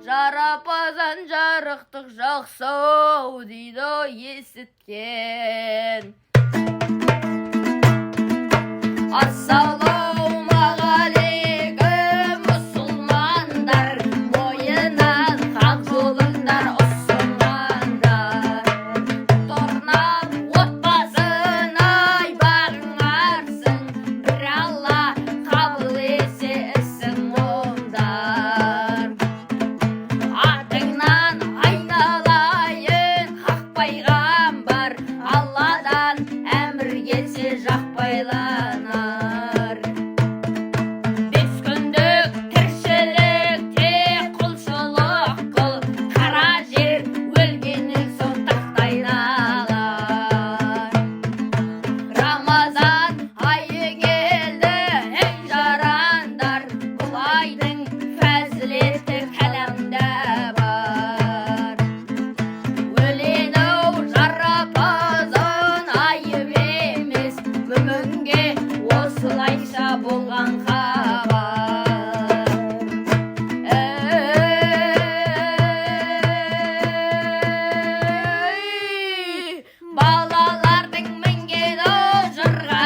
Жарапазан жарықтық жақсау дейді есіткен. Ассалаумағалейкум мұсылмандар, бойынан хақ жолыңдар ұсынғандар. Торнап отбасын ай бағыңарсың, бір Алла қабыл есе ісің ондар. Атыңнан айналайын хақ пайғамбар, Алладан әмір келсе жақпайланар. Бес күндік тіршілікте құлшылық қыл, қара жер өлгеннен соң тақтайланар. Рамазан айы келді, ей жарандар, бұл айдың фәзілеті кәләмдә бар. Өлең-ау жарапазан айып емес, мүмінге осылайша болған хабар. Балалардың мінгені жырға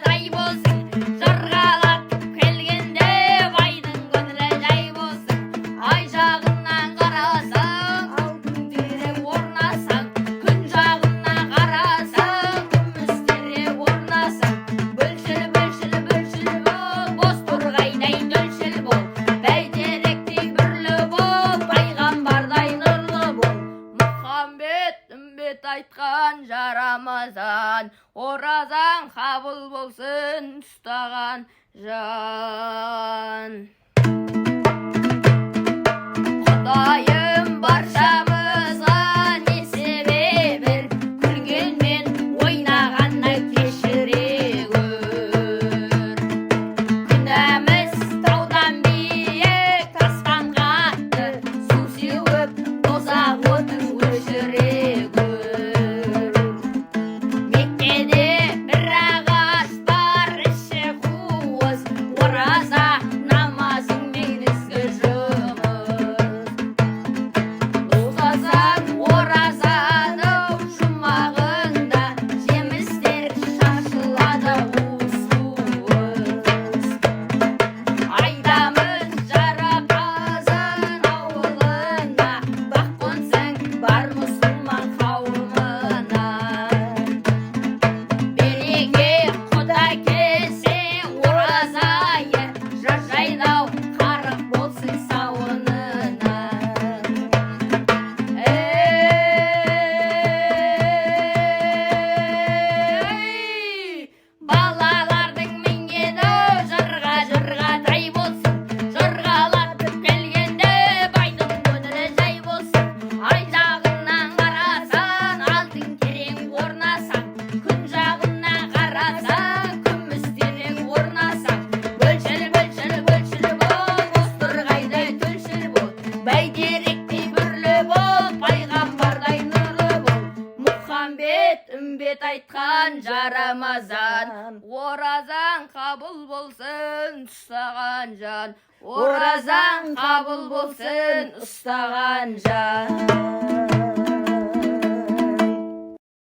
тай болсын, жырғалатып келгенде байдың көңілі жай болсын. Ай жағынан қарасаң, алтын терек орнасаң, күн жағынан қарасаң, күміс терек орнасаң. Бүлшіл бол, бос торғайдай дөлшіл бол, бәйтеректей бүрлі бол, пайғамбардай нұрлы бол. Мұхаммед үмбет айтқан жарамазан, оразаң қабыл болсын ұстаған жан. Құдайым баршамызға несібе бер, күлгенмен ойнағаннан кешіре көр. Күнәміз таудан биік, тастан қатты, су сеуіп тозақ отын өшіре көр. Меккеде бір ағаш бар, іші қуыс, ораза намазыңмен ізгі жұмыс. Ұзасаң оразаның жұмағында, жемістер шашылады уыс-уыс. Айдамыз Жарапазан ауылына, бақ қонсаң бар мұсылман қауымына. Береке құда келсе оразайы, жыр жайнау қарық болсын сауынына. Балалардың мінгені жырға тай болсын, жырғалатып келгенде байдың көңілі жай болсын. Ай жағынан қарасаң, алтын терек орнасаң, күн жағынан қарасаң, күміс терек орнасаң. Бүлшіл бол, бос торғайдай дөлшіл бол, бәйтеректей бүрлі бол, пайғамбардай нұрлы бол. Мұхаммед үмбет айтқан жарамазан, оразаң қабыл болсын ұстаған жан. Оразаң қабыл болсын ұстаған жан.